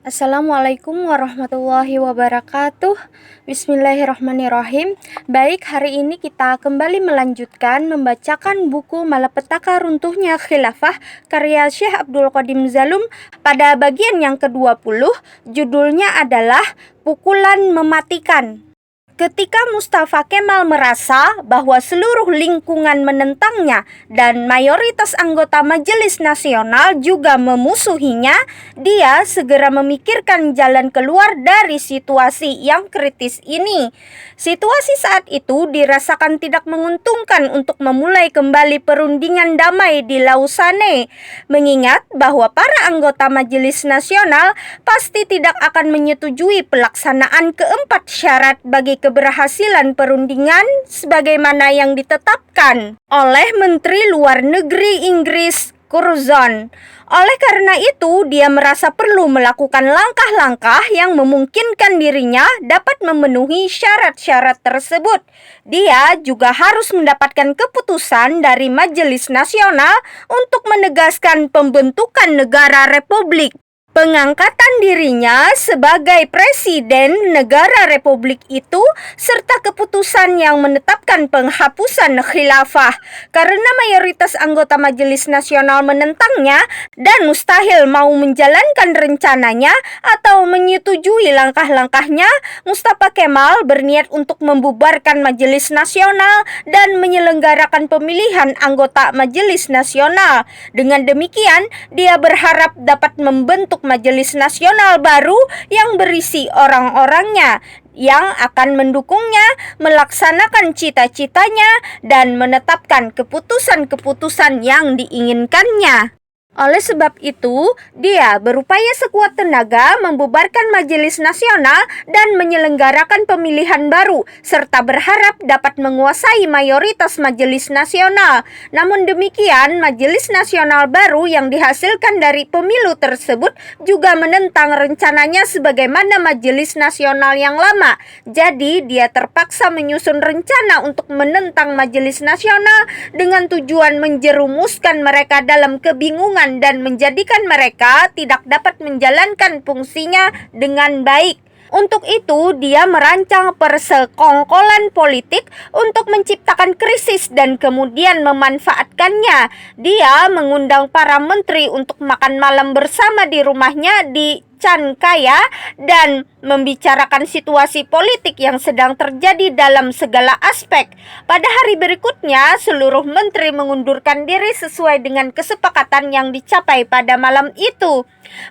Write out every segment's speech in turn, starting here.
Assalamualaikum warahmatullahi wabarakatuh. Bismillahirrahmanirrahim. Baik, hari ini kita kembali melanjutkan membacakan buku Malapetaka Runtuhnya Khilafah karya Syekh Abdul Qadim Zalum pada bagian yang ke-20. Judulnya adalah Pukulan Mematikan. Ketika Mustafa Kemal merasa bahwa seluruh lingkungan menentangnya dan mayoritas anggota Majelis Nasional juga memusuhinya, dia segera memikirkan jalan keluar dari situasi yang kritis ini. Situasi saat itu dirasakan tidak menguntungkan untuk memulai kembali perundingan damai di Lausanne, mengingat bahwa para anggota Majelis Nasional pasti tidak akan menyetujui pelaksanaan keempat syarat bagi keberhasilan perundingan sebagaimana yang ditetapkan oleh Menteri Luar Negeri Inggris Curzon. Oleh karena itu, dia merasa perlu melakukan langkah-langkah yang memungkinkan dirinya dapat memenuhi syarat-syarat tersebut. Dia juga harus mendapatkan keputusan dari Majelis Nasional untuk menegaskan pembentukan negara republik. Pengangkatan dirinya sebagai presiden negara republik itu serta keputusan yang menetapkan penghapusan khilafah karena mayoritas anggota Majelis Nasional menentangnya dan mustahil mau menjalankan rencananya atau menyetujui langkah-langkahnya. Mustafa Kemal berniat untuk membubarkan Majelis Nasional dan menyelenggarakan pemilihan anggota Majelis Nasional. Dengan demikian, dia berharap dapat membentuk Majelis Nasional baru yang berisi orang-orangnya yang akan mendukungnya melaksanakan cita-citanya dan menetapkan keputusan-keputusan yang diinginkannya. Oleh sebab itu, dia berupaya sekuat tenaga membubarkan Majelis Nasional dan menyelenggarakan pemilihan baru, serta berharap dapat menguasai mayoritas Majelis Nasional. Namun demikian, Majelis Nasional baru yang dihasilkan dari pemilu tersebut juga menentang rencananya sebagaimana Majelis Nasional yang lama. Jadi, dia terpaksa menyusun rencana untuk menentang Majelis Nasional dengan tujuan menjerumuskan mereka dalam kebingungan dan menjadikan mereka tidak dapat menjalankan fungsinya dengan baik. Untuk itu, dia merancang persekongkolan politik untuk menciptakan krisis dan kemudian memanfaatkannya. Dia mengundang para menteri untuk makan malam bersama di rumahnya di Chankaya dan membicarakan situasi politik yang sedang terjadi dalam segala aspek. Pada hari berikutnya, seluruh menteri mengundurkan diri sesuai dengan kesepakatan yang dicapai pada malam itu.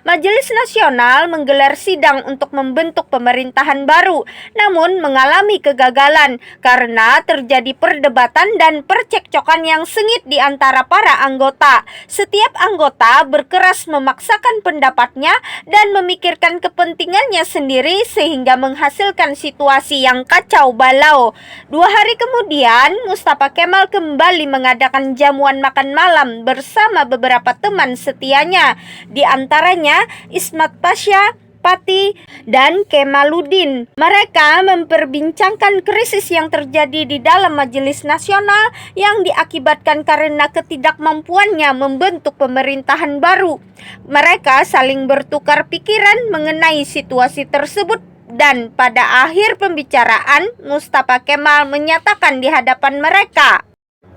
Majelis Nasional menggelar sidang untuk membentuk pemerintahan baru, namun mengalami kegagalan karena terjadi perdebatan dan percekcokan yang sengit di antara para anggota. Setiap anggota berkeras memaksakan pendapatnya dan memikirkan kepentingannya sendiri sehingga menghasilkan situasi yang kacau balau. 2 hari kemudian, Mustafa Kemal kembali mengadakan jamuan makan malam bersama beberapa teman setianya, di antaranya Ismat Pasha, Pati, dan Kemaluddin. Mereka memperbincangkan krisis yang terjadi di dalam Majelis Nasional yang diakibatkan karena ketidakmampuannya membentuk pemerintahan baru. Mereka saling bertukar pikiran mengenai situasi tersebut dan pada akhir pembicaraan, Mustafa Kemal menyatakan di hadapan mereka,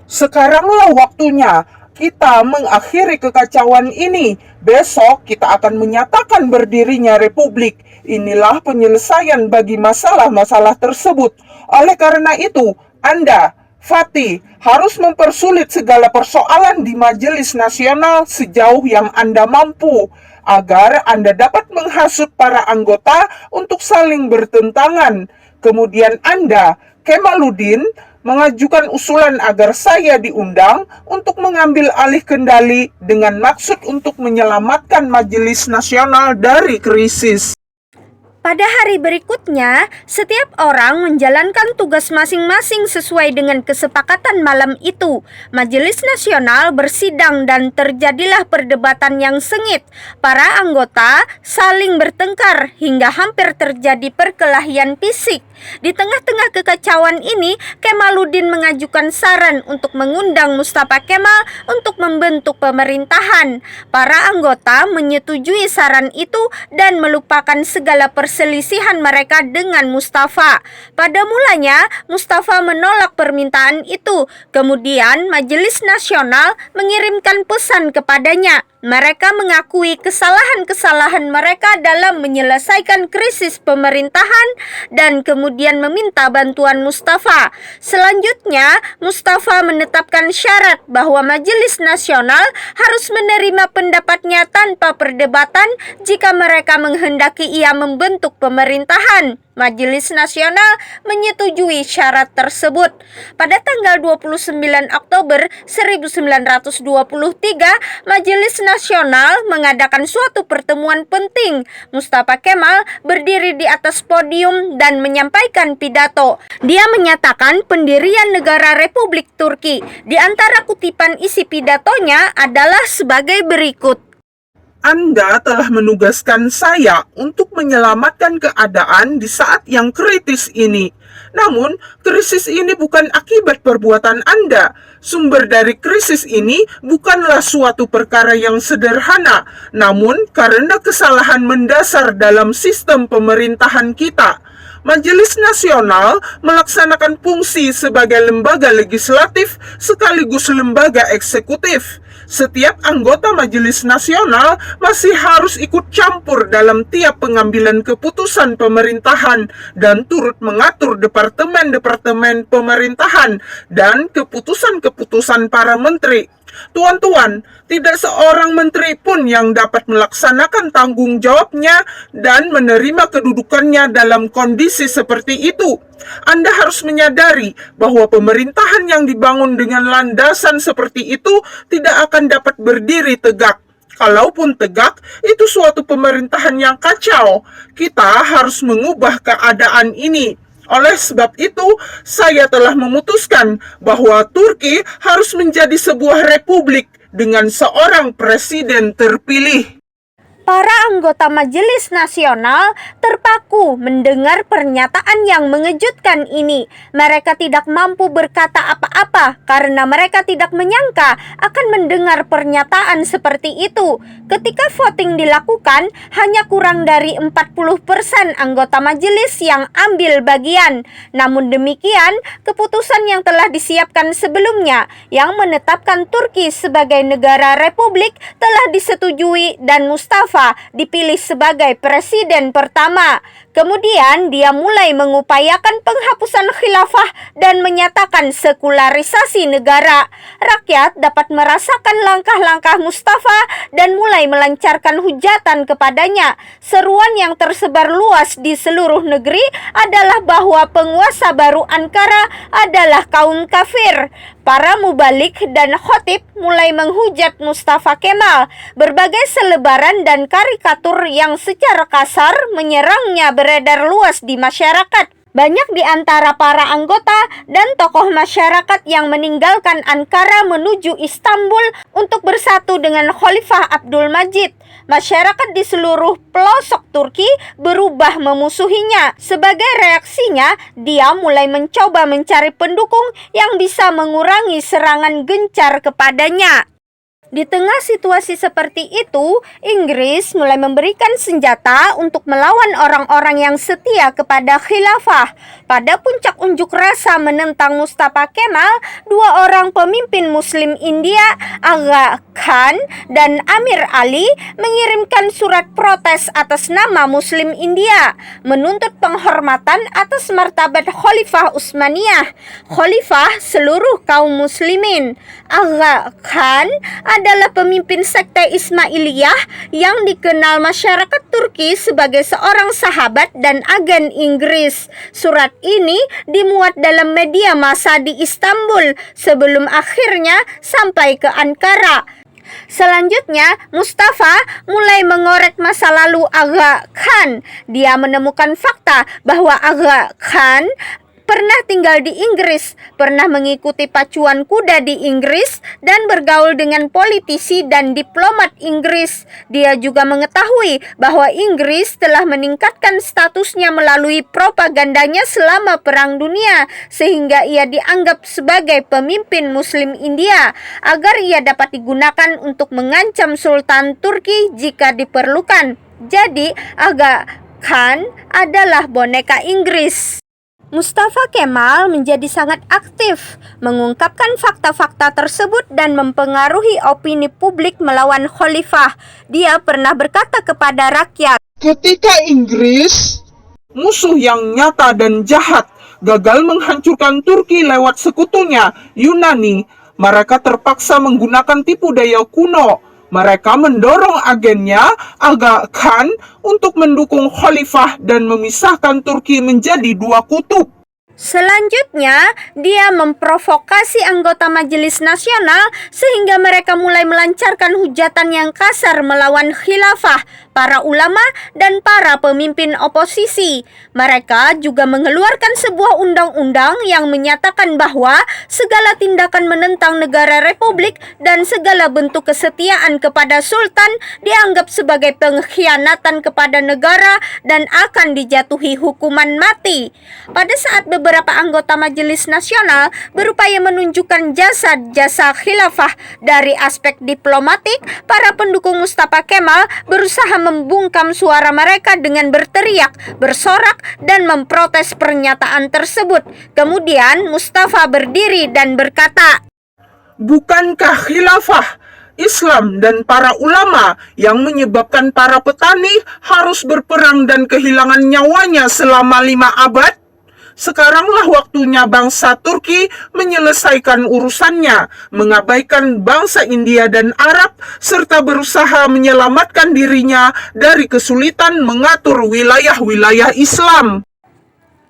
"Sekaranglah waktunya kita mengakhiri kekacauan ini. Besok kita akan menyatakan berdirinya republik. Inilah penyelesaian bagi masalah-masalah tersebut. Oleh karena itu, Anda, Fatih, harus mempersulit segala persoalan di Majelis Nasional sejauh yang Anda mampu, agar Anda dapat menghasut para anggota untuk saling bertentangan. Kemudian Anda, Kemaluddin, mengajukan usulan agar saya diundang untuk mengambil alih kendali dengan maksud untuk menyelamatkan Majelis Nasional dari krisis." Pada hari berikutnya, setiap orang menjalankan tugas masing-masing sesuai dengan kesepakatan malam itu. Majelis Nasional bersidang dan terjadilah perdebatan yang sengit. Para anggota saling bertengkar hingga hampir terjadi perkelahian fisik. Di tengah-tengah kekacauan ini, Kemaluddin mengajukan saran untuk mengundang Mustafa Kemal untuk membentuk pemerintahan. Para anggota menyetujui saran itu dan melupakan segala perselisihan mereka dengan Mustafa. Pada mulanya, Mustafa menolak permintaan itu. Kemudian, Majelis Nasional mengirimkan pesan kepadanya. Mereka mengakui kesalahan-kesalahan mereka dalam menyelesaikan krisis pemerintahan dan kemudian meminta bantuan Mustafa. Selanjutnya, Mustafa menetapkan syarat bahwa Majelis Nasional harus menerima pendapatnya tanpa perdebatan jika mereka menghendaki ia membentuk pemerintahan. Majelis Nasional menyetujui syarat tersebut. Pada tanggal 29 Oktober 1923, Majelis Nasional mengadakan suatu pertemuan penting. Mustafa Kemal berdiri di atas podium dan menyampaikan pidato. Dia menyatakan pendirian negara Republik Turki. Di antara kutipan isi pidatonya adalah sebagai berikut. Anda telah menugaskan saya untuk menyelamatkan keadaan di saat yang kritis ini. Namun, krisis ini bukan akibat perbuatan Anda. Sumber dari krisis ini bukanlah suatu perkara yang sederhana, namun karena kesalahan mendasar dalam sistem pemerintahan kita. Majelis Nasional melaksanakan fungsi sebagai lembaga legislatif sekaligus lembaga eksekutif. Setiap anggota Majelis Nasional masih harus ikut campur dalam tiap pengambilan keputusan pemerintahan dan turut mengatur departemen-departemen pemerintahan dan keputusan-keputusan para menteri. Tuan-tuan, tidak seorang menteri pun yang dapat melaksanakan tanggung jawabnya dan menerima kedudukannya dalam kondisi seperti itu. Anda harus menyadari bahwa pemerintahan yang dibangun dengan landasan seperti itu tidak akan dapat berdiri tegak. Kalaupun tegak, itu suatu pemerintahan yang kacau. Kita harus mengubah keadaan ini. Oleh sebab itu, saya telah memutuskan bahwa Turki harus menjadi sebuah republik dengan seorang presiden terpilih. Para anggota Majelis Nasional terpaku mendengar pernyataan yang mengejutkan ini. Mereka tidak mampu berkata apa-apa karena mereka tidak menyangka akan mendengar pernyataan seperti itu. Ketika voting dilakukan, hanya kurang dari 40% anggota majelis yang ambil bagian. Namun demikian, keputusan yang telah disiapkan sebelumnya yang menetapkan Turki sebagai negara republik telah disetujui dan Mustafa dipilih sebagai presiden pertama. Kemudian dia mulai mengupayakan penghapusan khilafah dan menyatakan sekularisasi negara. Rakyat dapat merasakan langkah-langkah Mustafa dan mulai melancarkan hujatan kepadanya. Seruan yang tersebar luas di seluruh negeri adalah bahwa penguasa baru Ankara adalah kaum kafir. Para mubalik dan khotib mulai menghujat Mustafa Kemal. Berbagai selebaran dan karikatur yang secara kasar menyerangnya beredar luas di masyarakat. Banyak di antara para anggota dan tokoh masyarakat yang meninggalkan Ankara menuju Istanbul untuk bersatu dengan Khalifah Abdul Majid. Masyarakat di seluruh pelosok Turki berubah memusuhinya. Sebagai reaksinya, dia mulai mencoba mencari pendukung yang bisa mengurangi serangan gencar kepadanya. Di tengah situasi seperti itu, Inggris mulai memberikan senjata untuk melawan orang-orang yang setia kepada khilafah. Pada puncak unjuk rasa menentang Mustafa Kemal, dua orang pemimpin Muslim India, Aga Khan dan Amir Ali, mengirimkan surat protes atas nama Muslim India, menuntut penghormatan atas martabat Khalifah Utsmaniyah, Khalifah seluruh kaum muslimin. Aga Khan adalah pemimpin sekte Ismailiyah yang dikenal masyarakat Turki sebagai seorang sahabat dan agen Inggris. Surat ini dimuat dalam media massa di Istanbul sebelum akhirnya sampai ke Ankara. Selanjutnya, Mustafa mulai mengorek masa lalu Aga Khan. Dia menemukan fakta bahwa Aga Khan pernah tinggal di Inggris, pernah mengikuti pacuan kuda di Inggris, dan bergaul dengan politisi dan diplomat Inggris. Dia juga mengetahui bahwa Inggris telah meningkatkan statusnya melalui propagandanya selama Perang Dunia, sehingga ia dianggap sebagai pemimpin Muslim India, agar ia dapat digunakan untuk mengancam Sultan Turki jika diperlukan. Jadi, Aga Khan adalah boneka Inggris. Mustafa Kemal menjadi sangat aktif mengungkapkan fakta-fakta tersebut dan mempengaruhi opini publik melawan khalifah. Dia pernah berkata kepada rakyat, Ketika Inggris, musuh yang nyata dan jahat, gagal menghancurkan Turki lewat sekutunya, Yunani, mereka terpaksa menggunakan tipu daya kuno. Mereka mendorong agennya, Aga Khan, untuk mendukung khalifah dan memisahkan Turki menjadi dua kutub. Selanjutnya, dia memprovokasi anggota Majelis Nasional sehingga mereka mulai melancarkan hujatan yang kasar melawan khilafah, para ulama, dan para pemimpin oposisi. Mereka juga mengeluarkan sebuah undang-undang yang menyatakan bahwa segala tindakan menentang negara republik dan segala bentuk kesetiaan kepada sultan dianggap sebagai pengkhianatan kepada negara dan akan dijatuhi hukuman mati. Pada saat beberapa anggota Majelis Nasional berupaya menunjukkan jasa-jasa khilafah dari aspek diplomatik, para pendukung Mustafa Kemal berusaha membungkam suara mereka dengan berteriak, bersorak, dan memprotes pernyataan tersebut. Kemudian Mustafa berdiri dan berkata, Bukankah khilafah, Islam, dan para ulama yang menyebabkan para petani harus berperang dan kehilangan nyawanya selama 5 abad? Sekaranglah waktunya bangsa Turki menyelesaikan urusannya, mengabaikan bangsa India dan Arab, serta berusaha menyelamatkan dirinya dari kesulitan mengatur wilayah-wilayah Islam.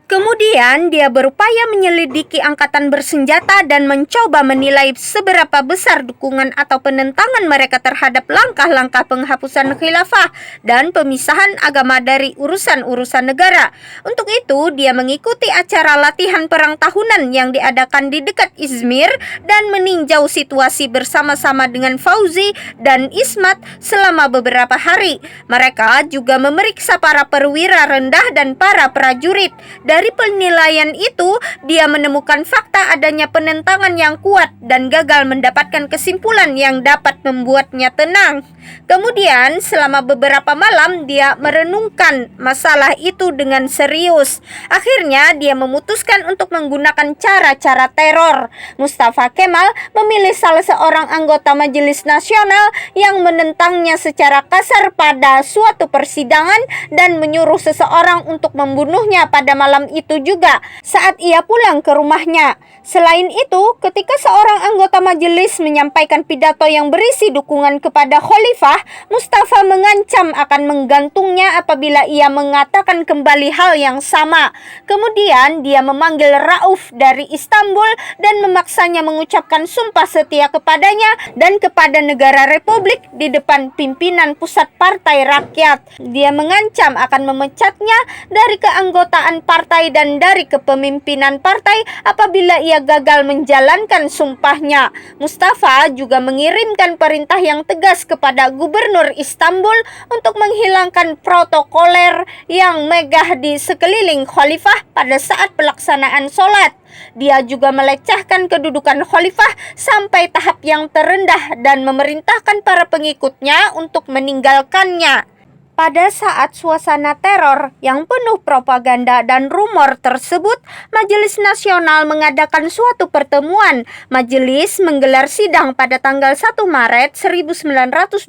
Kemudian dia berupaya menyelidiki angkatan bersenjata dan mencoba menilai seberapa besar dukungan atau penentangan mereka terhadap langkah-langkah penghapusan khilafah dan pemisahan agama dari urusan-urusan negara. Untuk itu, dia mengikuti acara latihan perang tahunan yang diadakan di dekat Izmir dan meninjau situasi bersama-sama dengan Fauzi dan Ismat selama beberapa hari. Mereka juga memeriksa para perwira rendah dan para prajurit. Dari penilaian itu, dia menemukan fakta adanya penentangan yang kuat dan gagal mendapatkan kesimpulan yang dapat membuatnya tenang. Kemudian, selama beberapa malam, dia merenungkan masalah itu dengan serius. Akhirnya, dia memutuskan untuk menggunakan cara-cara teror. Mustafa Kemal memilih salah seorang anggota Majelis Nasional yang menentangnya secara kasar pada suatu persidangan dan menyuruh seseorang untuk membunuhnya pada malam itu juga saat ia pulang ke rumahnya. Selain itu, ketika seorang anggota majelis menyampaikan pidato yang berisi dukungan kepada khalifah, Mustafa mengancam akan menggantungnya apabila ia mengatakan kembali hal yang sama. Kemudian dia memanggil Rauf dari Istanbul dan memaksanya mengucapkan sumpah setia kepadanya dan kepada negara republik di depan pimpinan pusat Partai Rakyat. Dia mengancam akan memecatnya dari keanggotaan partai dan dari kepemimpinan partai apabila ia gagal menjalankan sumpahnya. Mustafa juga mengirimkan perintah yang tegas kepada Gubernur Istanbul untuk menghilangkan protokoler yang megah di sekeliling khalifah pada saat pelaksanaan sholat. Dia juga melecehkan kedudukan khalifah sampai tahap yang terendah dan memerintahkan para pengikutnya untuk meninggalkannya. Pada saat suasana teror yang penuh propaganda dan rumor tersebut, Majelis Nasional mengadakan suatu pertemuan. Majelis menggelar sidang pada tanggal 1 Maret 1924.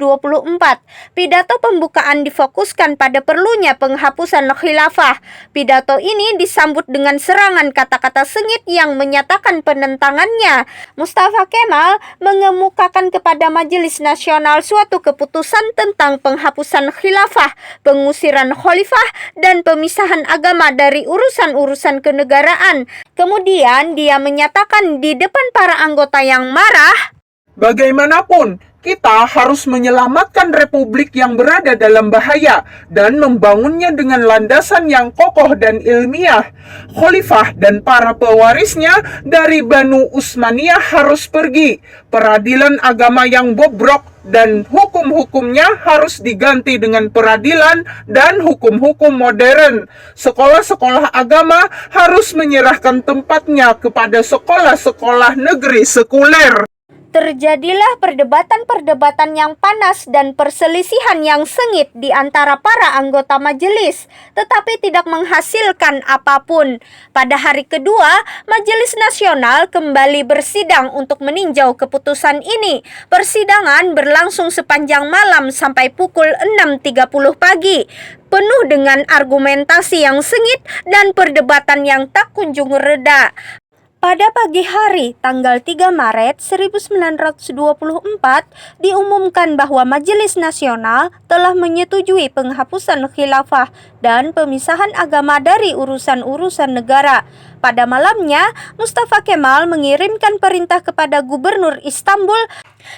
Pidato pembukaan difokuskan pada perlunya penghapusan khilafah. Pidato ini disambut dengan serangan kata-kata sengit yang menyatakan penentangannya. Mustafa Kemal mengemukakan kepada Majelis Nasional suatu keputusan tentang penghapusan khilafah, pengusiran khalifah, dan pemisahan agama dari urusan-urusan kenegaraan. Kemudian dia menyatakan di depan para anggota yang marah, Bagaimanapun, Kita harus menyelamatkan republik yang berada dalam bahaya dan membangunnya dengan landasan yang kokoh dan ilmiah. Khalifah dan para pewarisnya dari Banu Utsmaniyah harus pergi. Peradilan agama yang bobrok dan hukum-hukumnya harus diganti dengan peradilan dan hukum-hukum modern. Sekolah-sekolah agama harus menyerahkan tempatnya kepada sekolah-sekolah negeri sekuler. Terjadilah perdebatan-perdebatan yang panas dan perselisihan yang sengit di antara para anggota majelis, tetapi tidak menghasilkan apapun. Pada hari kedua, Majelis Nasional kembali bersidang untuk meninjau keputusan ini. Persidangan berlangsung sepanjang malam sampai pukul 6.30 pagi, penuh dengan argumentasi yang sengit dan perdebatan yang tak kunjung reda. Pada pagi hari, tanggal 3 Maret 1924, diumumkan bahwa Majelis Nasional telah menyetujui penghapusan khilafah dan pemisahan agama dari urusan-urusan negara. Pada malamnya, Mustafa Kemal mengirimkan perintah kepada Gubernur Istanbul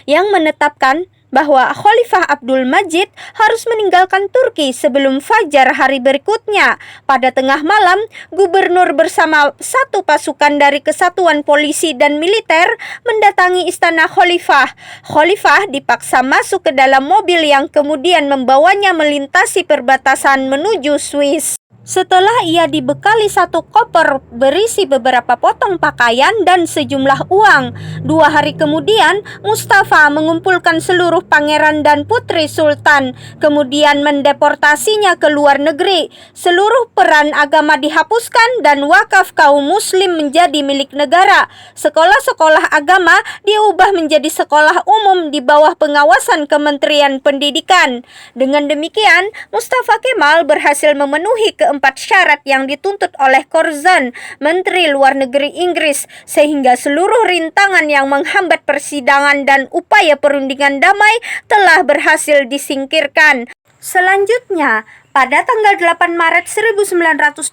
yang menetapkan bahwa Khalifah Abdul Majid harus meninggalkan Turki sebelum fajar hari berikutnya. Pada tengah malam, gubernur bersama satu pasukan dari kesatuan polisi dan militer mendatangi istana Khalifah. Khalifah dipaksa masuk ke dalam mobil yang kemudian membawanya melintasi perbatasan menuju Swiss. Setelah ia dibekali satu koper berisi beberapa potong pakaian dan sejumlah uang, 2 hari kemudian Mustafa mengumpulkan seluruh pangeran dan putri sultan, kemudian mendeportasinya ke luar negeri. Seluruh peran agama dihapuskan dan wakaf kaum muslim menjadi milik negara. Sekolah-sekolah agama diubah menjadi sekolah umum di bawah pengawasan Kementerian Pendidikan. Dengan demikian, Mustafa Kemal berhasil memenuhi keempat syarat yang dituntut oleh Curzon, Menteri Luar Negeri Inggris, sehingga seluruh rintangan yang menghambat persidangan dan upaya perundingan damai telah berhasil disingkirkan. Selanjutnya, pada tanggal 8 Maret 1924,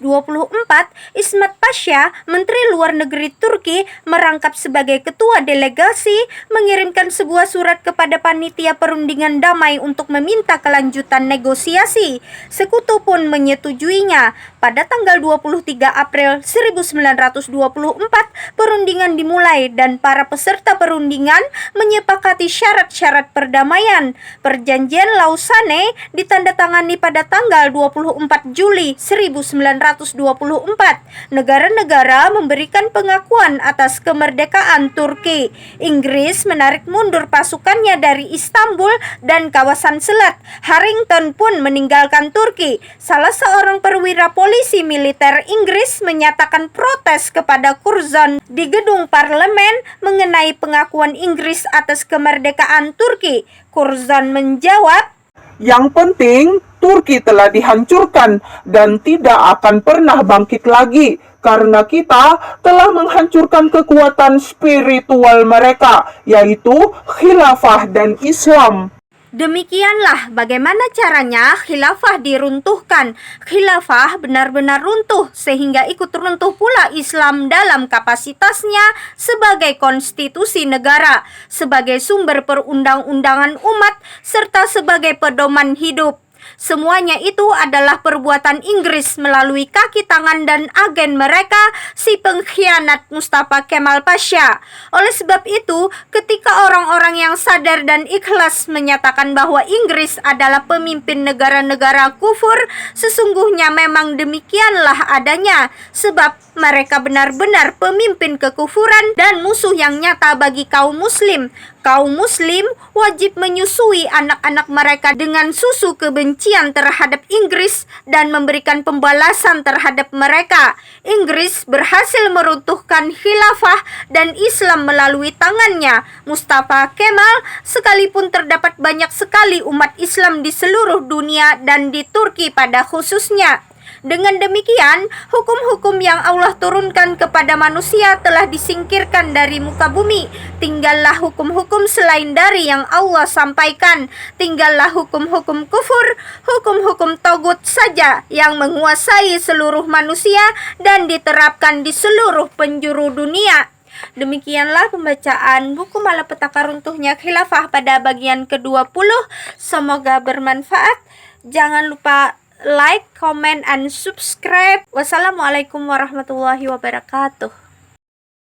Ismet Pasha, Menteri Luar Negeri Turki, merangkap sebagai ketua delegasi, mengirimkan sebuah surat kepada panitia perundingan damai untuk meminta kelanjutan negosiasi. Sekutu pun menyetujuinya. Pada tanggal 23 April 1924, perundingan dimulai dan para peserta perundingan menyepakati syarat-syarat perdamaian. Perjanjian Lausanne ditandatangani pada tanggal 24 Juli 1924. Negara-negara memberikan pengakuan atas kemerdekaan Turki. Inggris menarik mundur pasukannya dari Istanbul dan kawasan selat. Harrington pun meninggalkan Turki. Salah seorang perwira polisi militer Inggris menyatakan protes kepada Curzon di gedung parlemen mengenai pengakuan Inggris atas kemerdekaan Turki. Curzon menjawab, "Yang penting, Turki telah dihancurkan dan tidak akan pernah bangkit lagi karena kita telah menghancurkan kekuatan spiritual mereka, yaitu khilafah dan Islam." Demikianlah bagaimana caranya khilafah diruntuhkan. Khilafah benar-benar runtuh sehingga ikut runtuh pula Islam dalam kapasitasnya sebagai konstitusi negara, sebagai sumber perundang-undangan umat, serta sebagai pedoman hidup. Semuanya itu adalah perbuatan Inggris melalui kaki tangan dan agen mereka, si pengkhianat Mustafa Kemal Pasha. Oleh sebab itu, ketika orang-orang yang sadar dan ikhlas menyatakan bahwa Inggris adalah pemimpin negara-negara kufur, sesungguhnya memang demikianlah adanya, sebab mereka benar-benar pemimpin kekufuran dan musuh yang nyata bagi kaum muslim. Kaum muslim wajib menyusui anak-anak mereka dengan susu kebencian terhadap Inggris dan memberikan pembalasan terhadap mereka. Inggris berhasil meruntuhkan khilafah dan Islam melalui tangannya, Mustafa Kemal, sekalipun terdapat banyak sekali umat Islam di seluruh dunia dan di Turki pada khususnya. Dengan demikian, hukum-hukum yang Allah turunkan kepada manusia telah disingkirkan dari muka bumi. Tinggallah hukum-hukum selain dari yang Allah sampaikan. Tinggallah hukum-hukum kufur, hukum-hukum togut saja yang menguasai seluruh manusia dan diterapkan di seluruh penjuru dunia. Demikianlah pembacaan buku Malapetaka Runtuhnya Khilafah pada bagian ke-20. Semoga bermanfaat. Jangan lupa like, comment, and subscribe. Wassalamualaikum warahmatullahi wabarakatuh.